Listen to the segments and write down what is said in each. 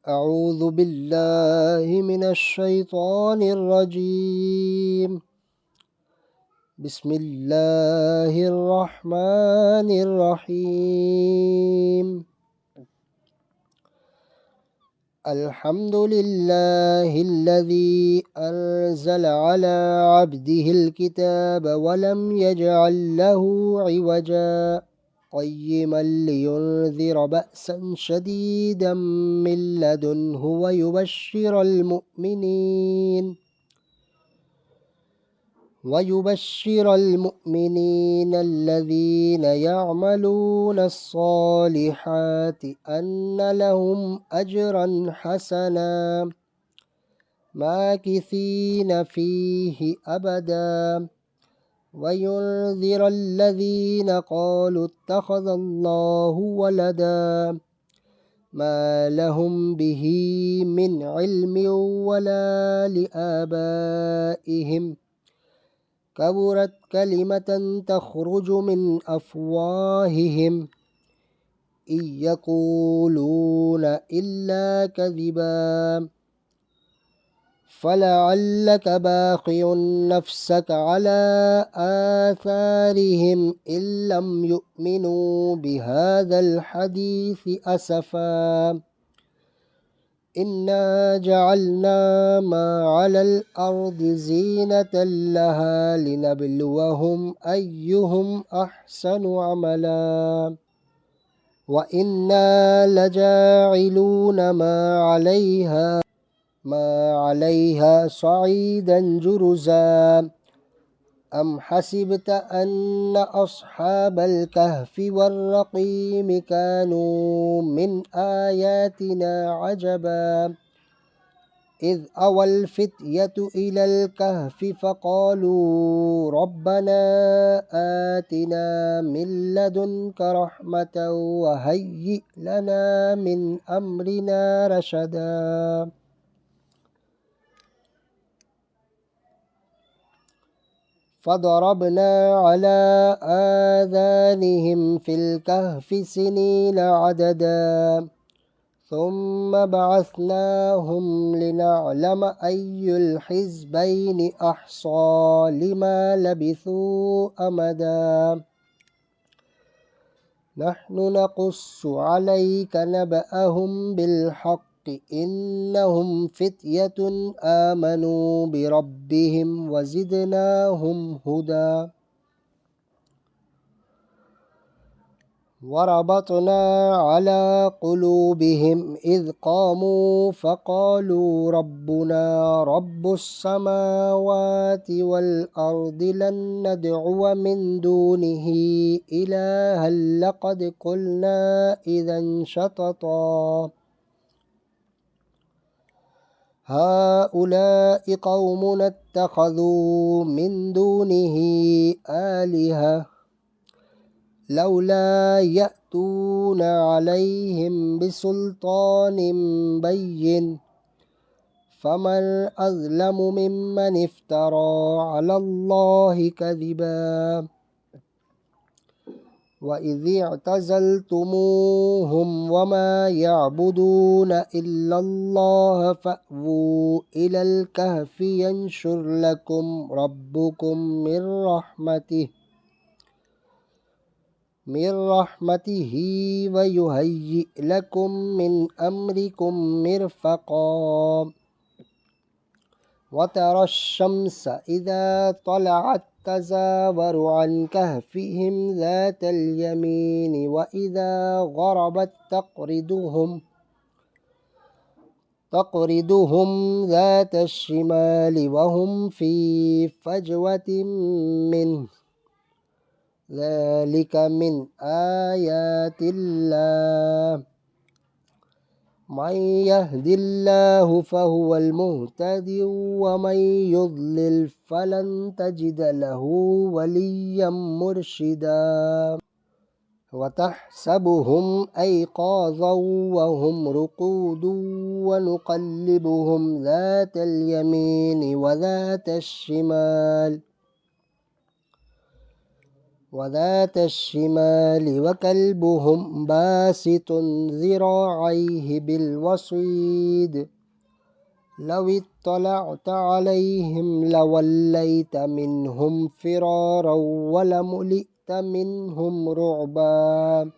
أعوذ بالله من الشيطان الرجيم. بسم الله الرحمن الرحيم. الحمد لله الذي أنزل على عبده الكتاب ولم يجعل له عوجا قيما لينذر بأسا شديدا من لدنه ويبشر المؤمنين الذين يعملون الصالحات أن لهم أجرا حسنا ماكثين فيه أبدا وينذر الذين قالوا اتخذ الله ولدا ما لهم به من علم ولا لآبائهم كبرت كلمة تخرج من أفواههم إن يقولون إلا كذبا فلعلك باخع نفسك على آثارهم إن لم يؤمنوا بهذا الحديث أسفا إنا جعلنا ما على الأرض زينة لها لنبلوهم أيهم أحسن عملا وإنا لجاعلون ما عليها صعيدا جرزا أم حسبت أن أصحاب الكهف والرقيم كانوا من آياتنا عجبا إذ أوى الفتية إلى الكهف فقالوا ربنا آتنا من لدنك رحمة وهيئ لنا من أمرنا رشدا فضربنا على آذانهم في الكهف سنين عددا ثم بعثناهم لنعلم أي الحزبين أحصى لما لبثوا أمدا نحن نقص عليك نبأهم بالحق إنهم فتية آمنوا بربهم وزدناهم هدى وربطنا على قلوبهم إذ قاموا فقالوا ربنا رب السماوات والأرض لن ندعو من دونه إلها لقد قلنا إذا شططا هؤلاء قومنا اتخذوا من دونه آلهة لولا يأتون عليهم بسلطان بين فمن أظلم ممن افترى على الله كذبا وإذ اعتزلتموهم وما يعبدون إلا الله فأووا إلى الكهف ينشر لكم ربكم من رحمته ويهيئ لكم من أمركم مرفقا وترى الشمس إذا طلعت تزاور عن كهفهم ذات اليمين وإذا غربت تقرضهم ذات الشمال وهم في فجوة منه ذلك من آيات الله من يهد الله فهو المهتد ومن يضلل فلن تجد له وليا مرشدا وتحسبهم أيقاظا وهم رقود ونقلبهم ذات اليمين وذات الشمال وذات الشمال وكلبهم باسط ذراعيه بالوصيد لو اطلعت عليهم لوليت منهم فرارا ولملئت منهم رعبا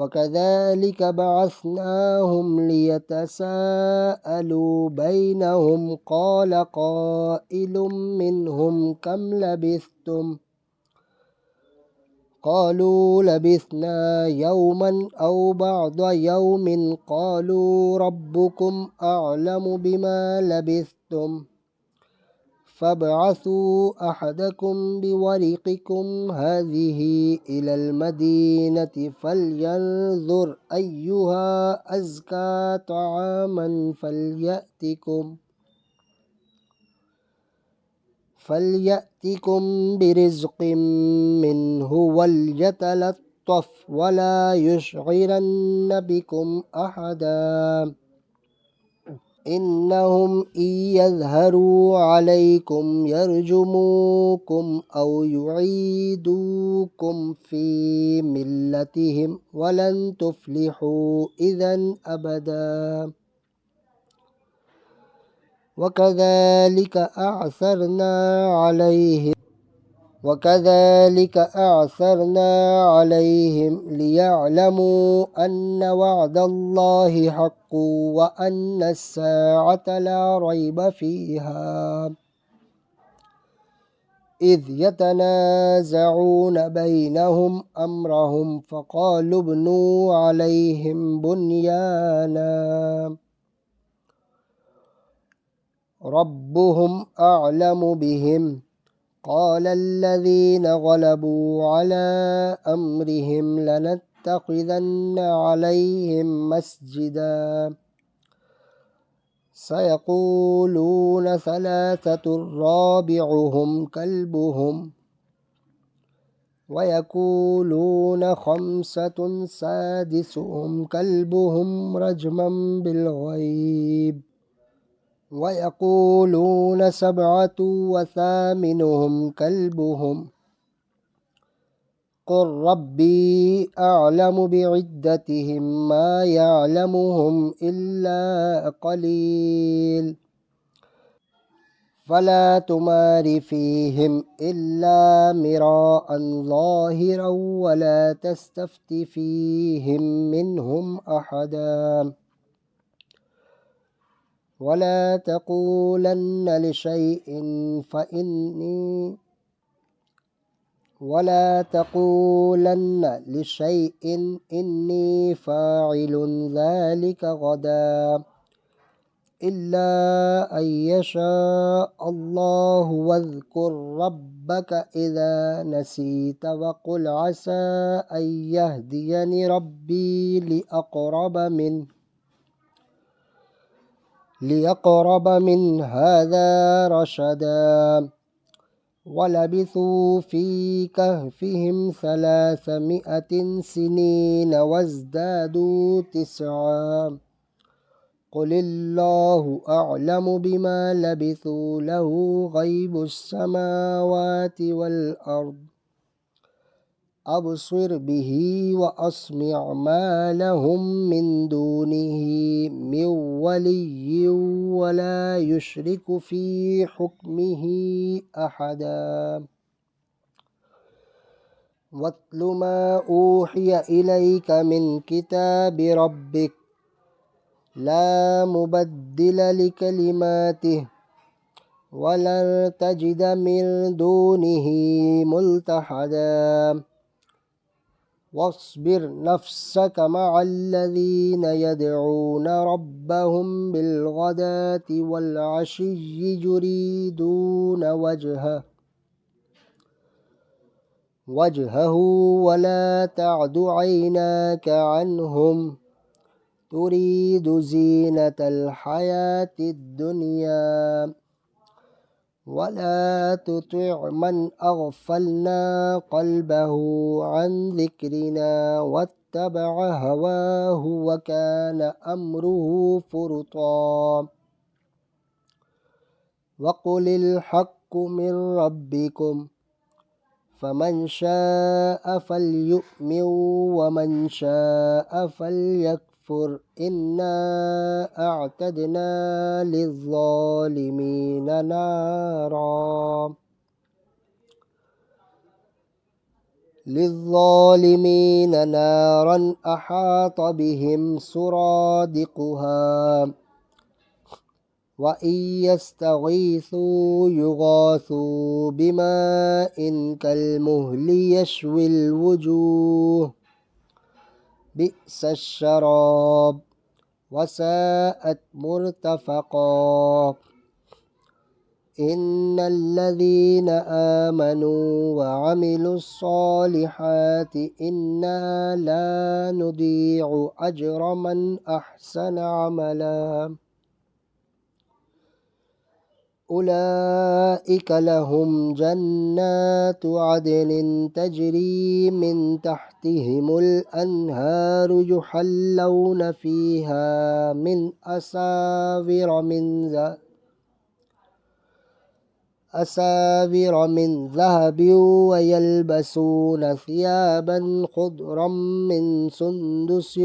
وكذلك بعثناهم ليتساءلوا بينهم قال قائل منهم كم لبثتم قالوا لبثنا يوما أو بعض يوم قالوا ربكم أعلم بما لبثتم فابعثوا أحدكم بورقكم هذه إلى المدينة فلينظر أيها أزكى طعاما فليأتكم برزق منه وليتلطف ولا يشعرن بكم أحدا إنهم إن يظهروا عليكم يرجموكم أو يعيدوكم في ملتهم ولن تفلحوا إذا أبدا وكذلك أعثرنا عليهم ليعلموا أن وعد الله حق وأن الساعة لا ريب فيها إذ يتنازعون بينهم أمرهم فقالوا ابنوا عليهم بنيانا ربهم أعلم بهم قال الذين غلبوا على أمرهم لنتخذن عليهم مسجدا سيقولون ثلاثة رابعهم كلبهم ويقولون خمسة سادسهم كلبهم رجما بالغيب ويقولون سبعة وثامنهم كلبهم قل ربي أعلم بعدتهم ما يعلمهم إلا قليل فلا تمار فيهم إلا مراء ظاهرا ولا تستفت فيهم منهم أحدا ولا تقولن لشيء إني فاعل ذلك غدا إلا أن يشاء الله واذكر ربك إذا نسيت وقل عسى أن يهديني ربي لأقرب من هذا رشدا ولبثوا في كهفهم 300 سنين وازدادوا 9 قل الله أعلم بما لبثوا له غيب السماوات والأرض أبصر به وأسمع ما لهم من دونه من ولي ولا يشرك في حكمه أحدا واتل ما أوحي إليك من كتاب ربك لا مبدل لكلماته ولن تجد من دونه ملتحدا واصبر نفسك مع الذين يدعون ربهم بالغداة والعشي يريدون وجهه ولا تعد عيناك عنهم تريد زينة الحياة الدنيا ولا تطع من أغفلنا قلبه عن ذكرنا واتبع هواه وكان أمره فرطا وقل الحق من ربكم فمن شاء فليؤمن ومن شاء فليكفر إنا أعتدنا للظالمين نارا أحاط بهم سرادقها وإن يستغيثوا يغاثوا بماء كالمهل يشوي الوجوه بئس الشراب وساءت مرتفقا إن الذين آمنوا وعملوا الصالحات إنا لا نضيع أجر من أحسن عملا أولئك لهم جنات عدن تجري من تحتهم الأنهار يحلون فيها من أساور من ذهب ويلبسون ثيابا خضرا من سندس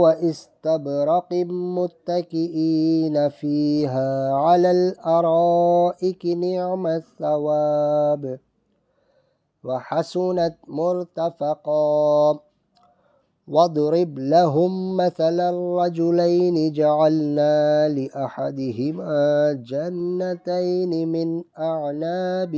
واستبرق متكئين فيها على الأرائك نعم الثواب وحسنت مرتفقا واضرب لهم مثلا الرجلين جعلنا لأحدهما جنتين من أعناب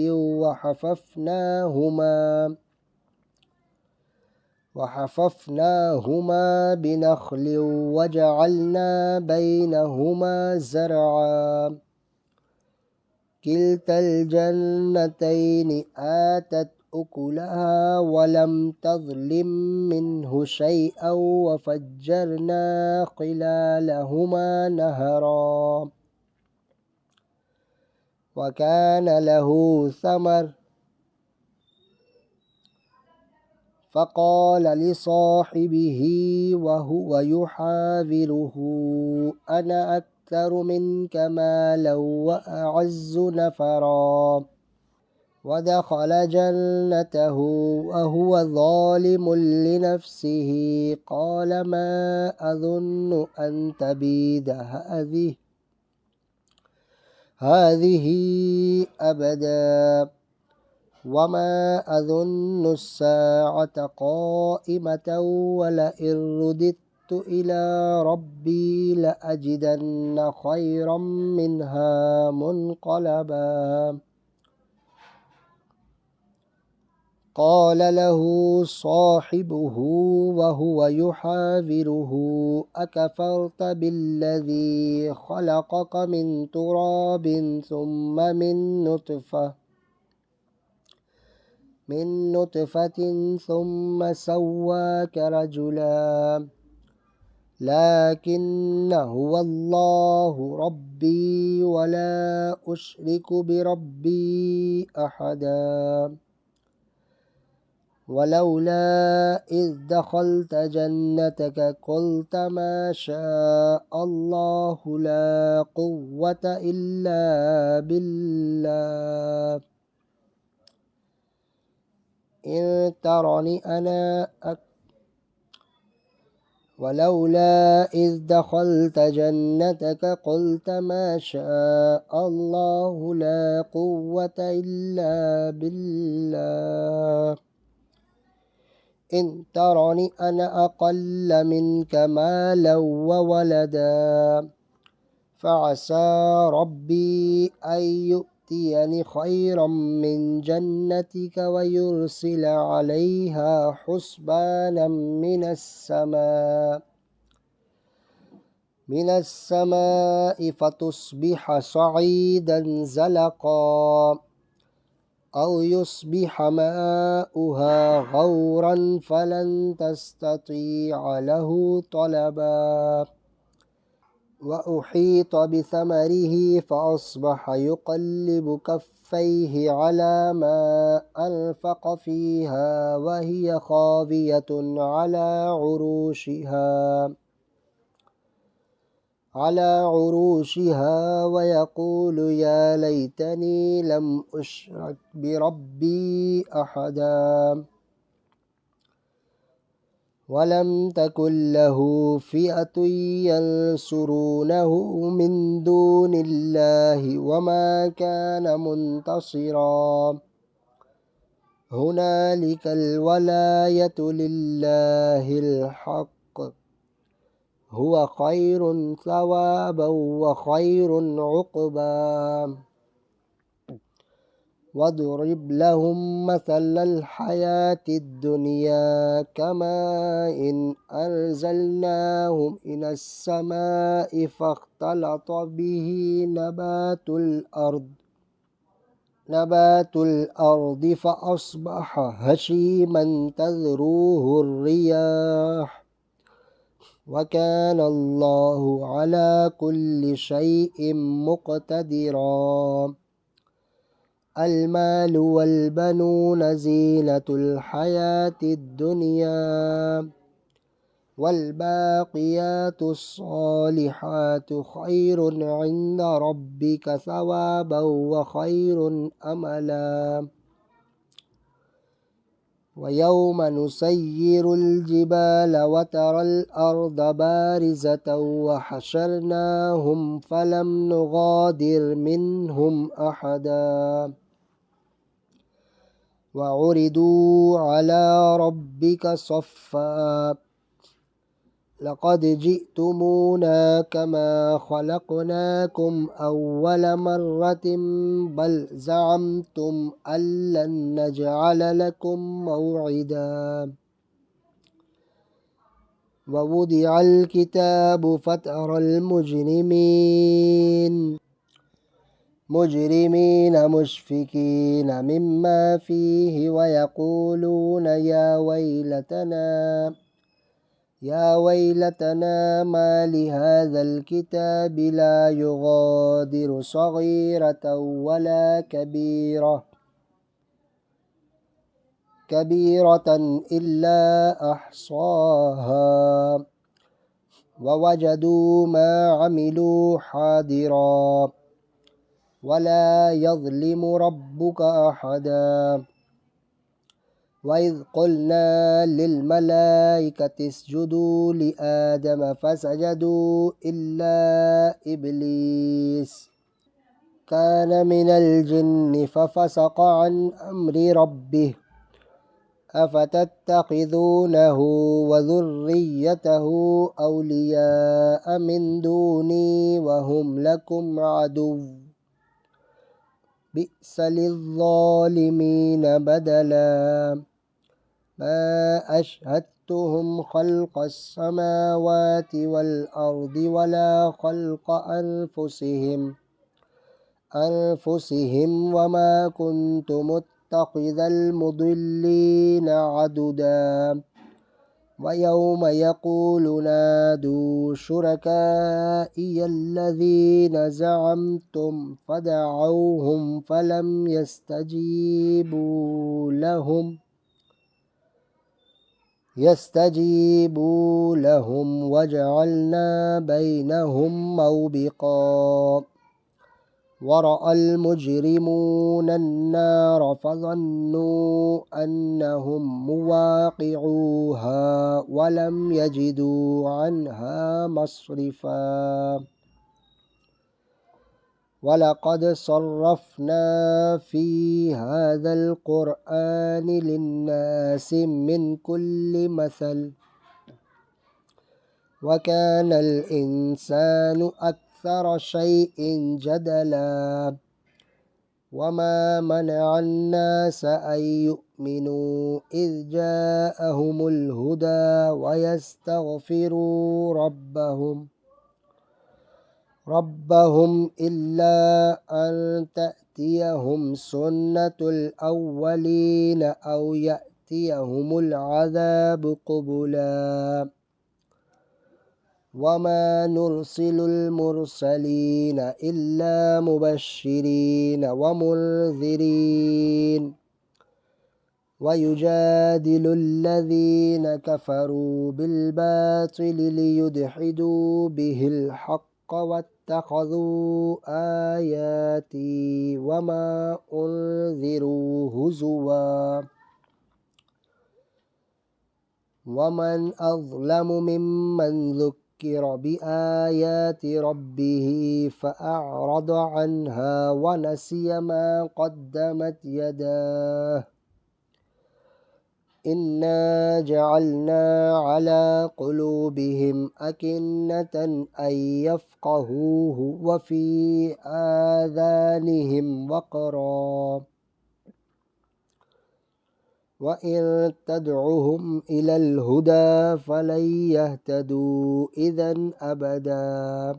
وحففناهما بنخل وجعلنا بينهما زرعا كلتا الجنتين آتت أكلها ولم تظلم منه شيئا وفجرنا خلالهما نهرا وكان له ثمر فقال لصاحبه وهو يحاوره أنا أكثر منك مالا وأعز نفرا ودخل جنته وهو ظالم لنفسه قال ما أظن أن تبيد هذه أبدا وما أظن الساعة قائمة ولئن رددت إلى ربي لأجدن خيرا منها منقلبا قال له صاحبه وهو يحاوره أكفرت بالذي خلقك من تراب ثم من نطفة ثم سواك رجلا لكن هو الله ربي ولا أشرك بربي أحدا ولولا إذ دخلت جنتك قلت ما شاء الله لا قوة إلا بالله إن ترني أنا ولولا إذ دخلت جنتك قلت ما شاء الله لا قوة إلا بالله إن ترني أنا أقل منك مالا وولدا فعسى ربي أن يؤتيني خيرا من جنتك ويرسل عليها حسبانا من السماء فتصبح صعيدا زلقا أو يصبح ماؤها غورا فلن تستطيع له طلبا وأحيط بثمره فأصبح يقلب كفيه على ما أنفق فيها وهي خاوية على عروشها على عروشها ويقول يا ليتني لم أشرك بربي أحدا ولم تكن له فئة ينصرونه من دون الله وما كان منتصرا هنالك الولاية لله الحق هو خير ثوابا وخير عقبا واضرب لهم مثل الحياة الدنيا كماء إن أنزلناه من السماء فاختلط به نبات الأرض فأصبح هشيما تذروه الرياح وكان الله على كل شيء مقتدرا المال والبنون زينة الحياة الدنيا والباقيات الصالحات خير عند ربك ثوابا وخير أملا ويوم نسير الجبال وترى الأرض بارزة وحشرناهم فلم نغادر منهم أحدا وعرضوا على ربك صفا لقد جئتمونا كما خلقناكم أول مرة بل زعمتم أن لن نجعل لكم موعدا ووضع الكتاب فترى المجرمين مشفقين مما فيه ويقولون يا ويلتنا ما لهذا الكتاب لا يغادر صغيرة ولا كبيرة إلا أحصاها ووجدوا ما عملوا حاضرا ولا يظلم ربك أحدا وإذ قلنا للملائكة اسجدوا لآدم فسجدوا إلا إبليس كان من الجن ففسق عن أمر ربه أفتتخذونه وذريته أولياء من دوني وهم لكم عدو بئس للظالمين بدلا ما أشهدتهم خلق السماوات والأرض ولا خلق أنفسهم وما كنت متخذ المضلين عددا ويوم يقول نادوا شركائي الذين زعمتم فدعوهم فلم يستجيبوا لهم وجعلنا بينهم موبقا ورأى المجرمون النار فظنوا أنهم مواقعوها ولم يجدوا عنها مصرفا ولقد صرفنا في هذا القرآن للناس من كل مثل وكان الإنسان أكثر شيء جدلا وما منع الناس أن يؤمنوا إذ جاءهم الهدى ويستغفروا ربهم إلا أن تأتيهم سنة الأولين أو يأتيهم العذاب قبلا وما نرسل المرسلين إلا مبشرين ومنذرين ويجادل الذين كفروا بالباطل ليدحدوا به الحق واتخذوا آياتي وما أنذروا هزوا ومن أظلم ممن ذكر بآيات ربه فأعرض عنها ونسي ما قدمت يداه إنا جعلنا على قلوبهم أكنة أن يفقهوه وفي آذانهم وقرا وإن تدعهم إلى الهدى فلن يهتدوا إذا أبدا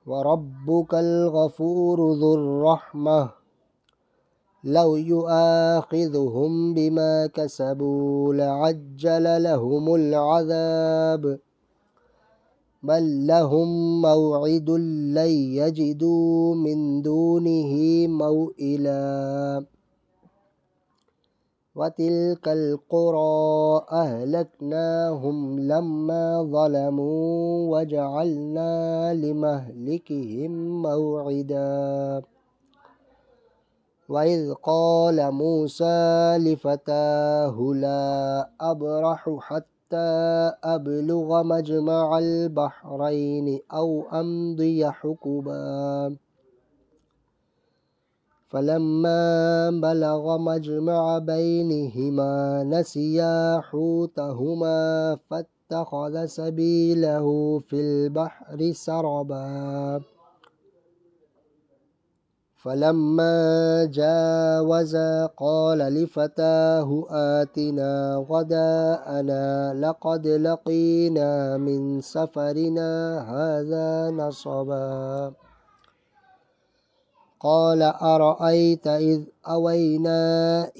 وربك الغفور ذو الرحمة لو يؤاخذهم بما كسبوا لعجل لهم العذاب بل لهم موعد لن يجدوا من دونه موئلا وتلك القرى أهلكناهم لما ظلموا وجعلنا لمهلكهم موعدا وإذ قال موسى لفتاه لا أبرح حتى أبلغ مجمع البحرين أو أمضي حقبا فلما بلغ مجمع بينهما نسيا حوتهما فاتخذ سبيله في البحر سربا فلما جاوزا قال لفتاه آتنا غداءنا لقد لقينا من سفرنا هذا نصبا قال أرأيت إذ أوينا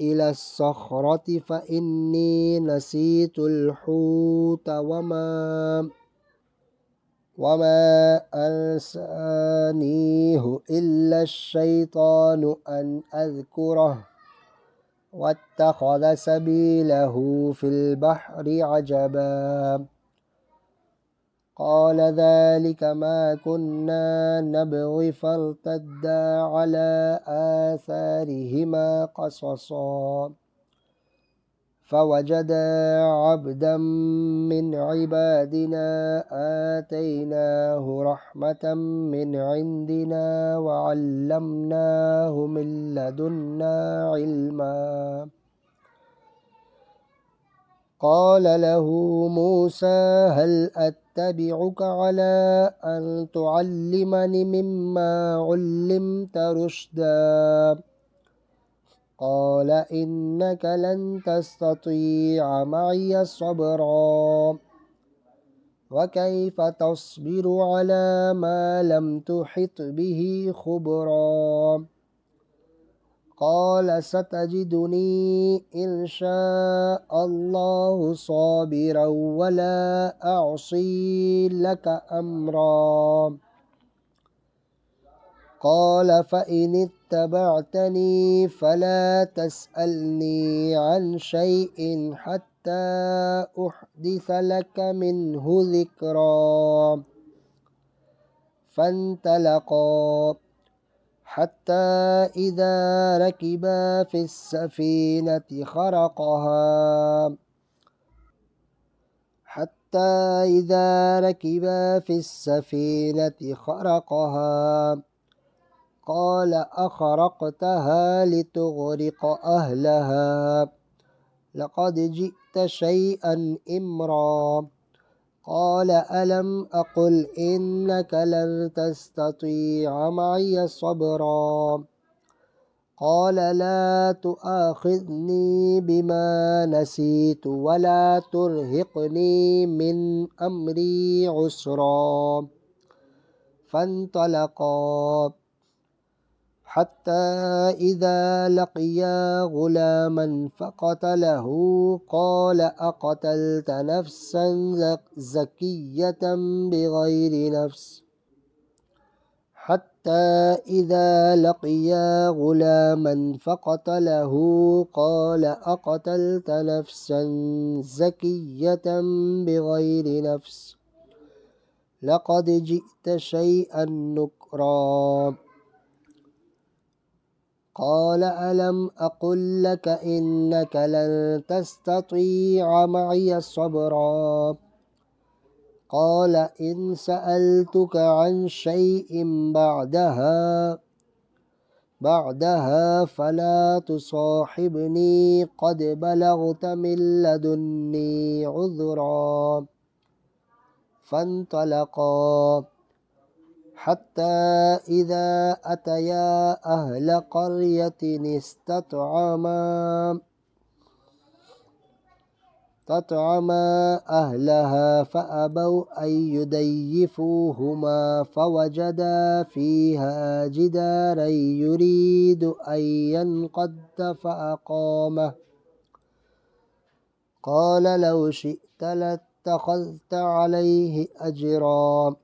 إلى الصخرة فإني نسيت الحوت وما أنسانيه إلا الشيطان أن أذكره واتخذ سبيله في البحر عجبا قال ذلك ما كنا نبغي فارتدا على آثارهما قصصا فوجدا عبدا من عبادنا آتيناه رحمة من عندنا وعلمناه من لدنا علما قال له موسى هل أتبعك على أن تعلمني مما علمت رشدا قال إنك لن تستطيع معي صبرا وكيف تصبر على ما لم تحط به خبرا قال ستجدني إن شاء الله صابرا ولا أعصي لك أمرا قال فإن اتبعتني فلا تسألني عن شيء حتى أحدث لك منه ذكرا فانطلقا حتى إذا ركبا في السفينة خرقها قال أخرقتها لتغرق أهلها لقد جئت شيئا إمرا قال ألم أقل إنك لن تستطيع معي صبرا قال لا تؤاخذني بما نسيت ولا ترهقني من أمري عسرا فانطلقا حتى إذا لقيا غلاما فقتله قال أقتلت نفسا زكية بغير نفس لقد جئت شيئا نكرا قال ألم أقل لك إنك لن تستطيع معي صبرا قال إن سألتك عن شيء بعدها فلا تصاحبني قد بلغت من لدني عذرا فانطلقا حتى إذا أتيا أهل قرية استطعما أهلها فأبوا أن يضيفوهما فوجدا فيها جدارا يريد أن ينقض فأقامه قال لو شئت لاتخذت عليه أجرا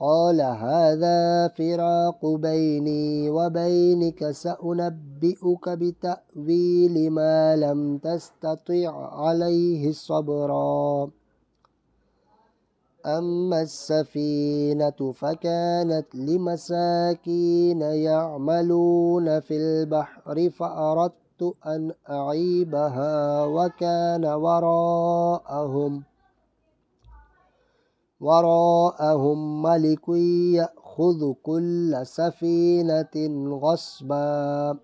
قال هذا فراق بيني وبينك سأنبئك بتأويل ما لم تستطع عليه صبرا أما السفينة فكانت لمساكين يعملون في البحر فأردت أن أعيبها وكان وراءهم ملك يأخذ كل سفينة غصبا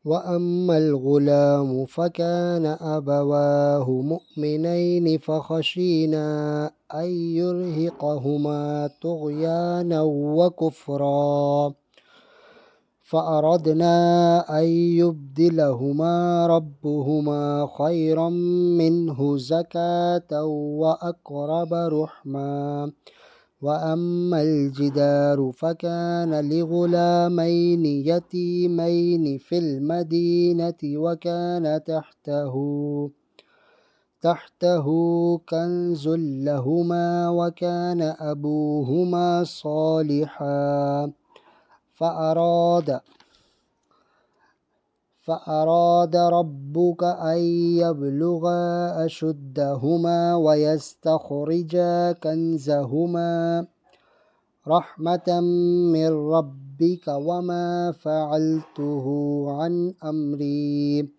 وأما الغلام فكان أبواه مؤمنين فخشينا أن يرهقهما طغيانا وكفرا فأردنا أن يبدلهما ربهما خيرا منه زكاة وأقرب رحما وأما الجدار فكان لغلامين يتيمين في المدينة وكان تحته كنز لهما وكان أبوهما صالحا فأراد ربك أن يبلغا أشدهما ويستخرجا كنزهما رحمة من ربك وما فعلته عن أمري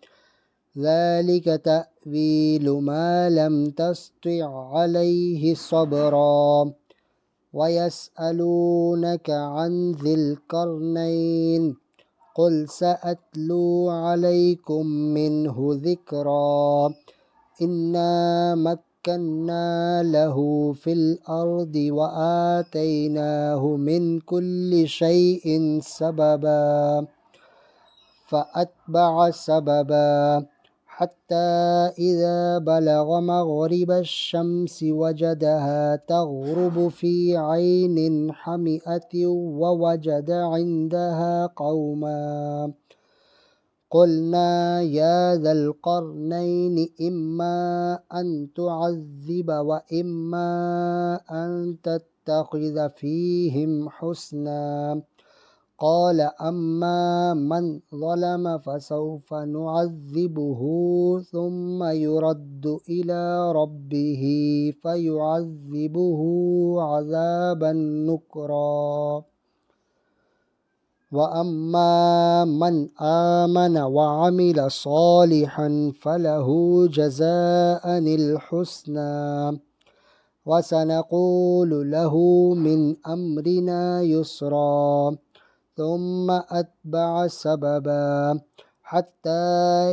ذلك تأويل ما لم تسطع عليه صبرا ويسألونك عن ذي القرنين قل سأتلو عليكم منه ذكرا إنا مكنا له في الأرض وآتيناه من كل شيء سببا فأتبع سببا حتى إذا بلغ مغرب الشمس وجدها تغرب في عين حمئة ووجد عندها قوما قلنا يا ذا القرنين إما أن تعذب وإما أن تتخذ فيهم حسنا قال أما من ظلم فسوف نعذبه ثم يرد إلى ربه فيعذبه عذابا نكرا وأما من آمن وعمل صالحا فله جزاء الحسنى وسنقول له من أمرنا يسرا ثم أتبع سببا حتى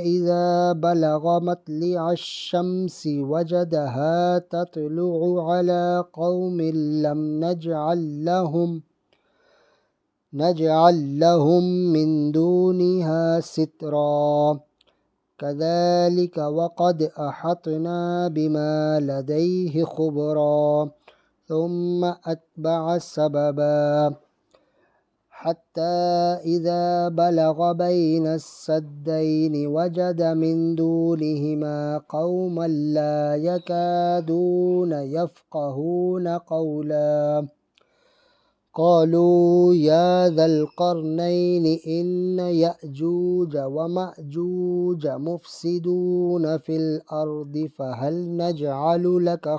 إذا بلغ مطلع الشمس وجدها تطلع على قوم لم نجعل لهم من دونها سترا كذلك وقد أحطنا بما لديه خبرا ثم أتبع سببا حتى إذا بلغ بين السدين وجد من دونهما قوما لا يكادون يفقهون قولا قالوا يا ذا القرنين إن يأجوج ومأجوج مفسدون في الأرض فهل نجعل لك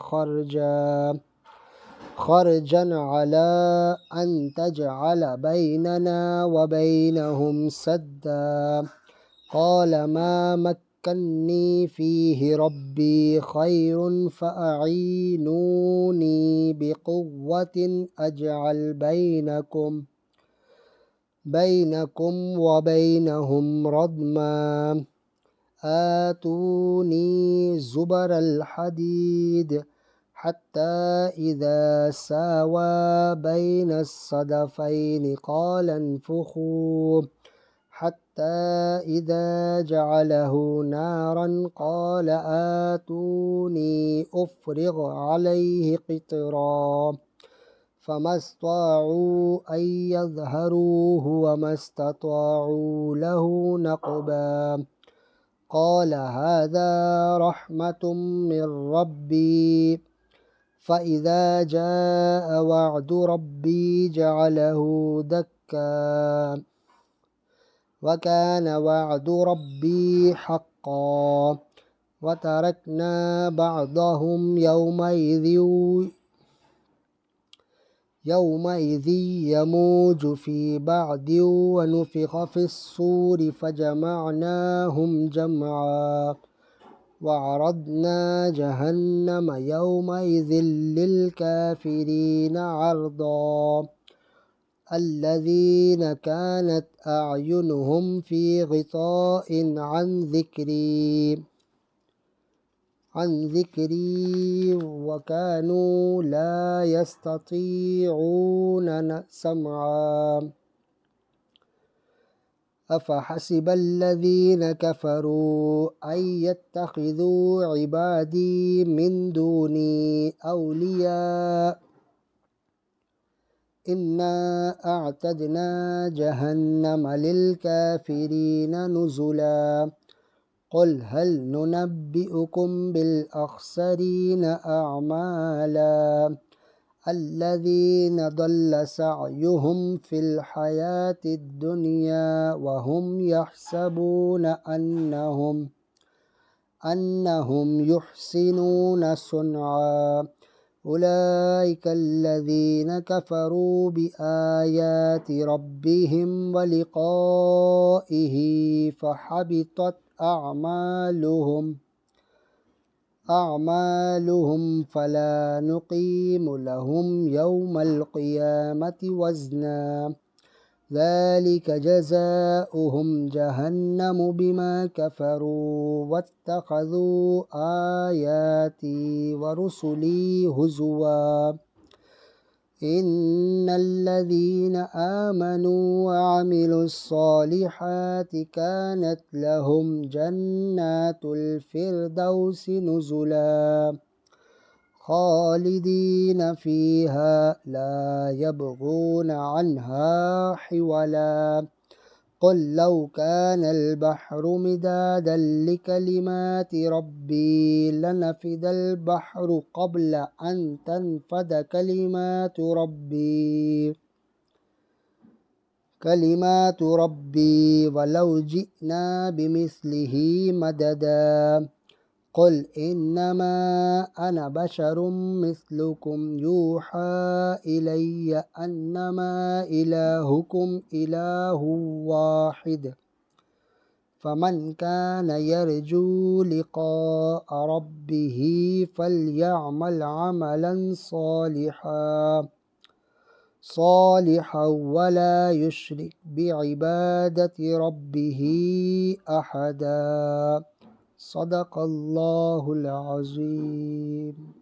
خرجا على أن تجعل بيننا وبينهم سدا قال ما مكني فيه ربي خير فأعينوني بقوة أجعل بينكم وبينهم ردما آتوني زبر الحديد حتى إذا ساوى بين الصدفين قال انفخوا حتى إذا جعله نارا قال آتوني أفرغ عليه قطرا فما استطاعوا أن يظهروه وما استطاعوا له نقبا قال هذا رحمة من ربي فإذا جاء وعد ربي جعله دكا وكان وعد ربي حقا وتركنا بعضهم يومئذ يموج في بعض ونفخ في الصور فجمعناهم جمعا وعرضنا جهنم يومئذ للكافرين عرضا الذين كانت أعينهم في غطاء عن ذكري وكانوا لا يستطيعون سمعا أفحسب الذين كفروا أن يتخذوا عبادي من دوني أولياء إنا أعتدنا جهنم للكافرين نزلا قل هل ننبئكم بالأخسرين أعمالا الذين ضل سعيهم في الحياة الدنيا وهم يحسبون أنهم يحسنون صنعا أولئك الذين كفروا بآيات ربهم ولقائه فحبطت أعمالهم فلا نقيم لهم يوم القيامة وزنا ذلك جزاؤهم جهنم بما كفروا واتخذوا آياتي ورسلي هزوا إن الذين آمنوا وعملوا الصالحات كانت لهم جنات الفردوس نزلا خالدين فيها لا يبغون عنها حولا قل لو كان البحر مدادا لكلمات ربي لنفد البحر قبل أن تنفد كلمات ربي ولو جئنا بمثله مددا قل إنما أنا بشر مثلكم يوحى إلي أنما إلهكم إله واحد فمن كان يرجو لقاء ربه فليعمل عملا صالحا ولا يشرك بعبادة ربه أحدا صدق الله العظيم.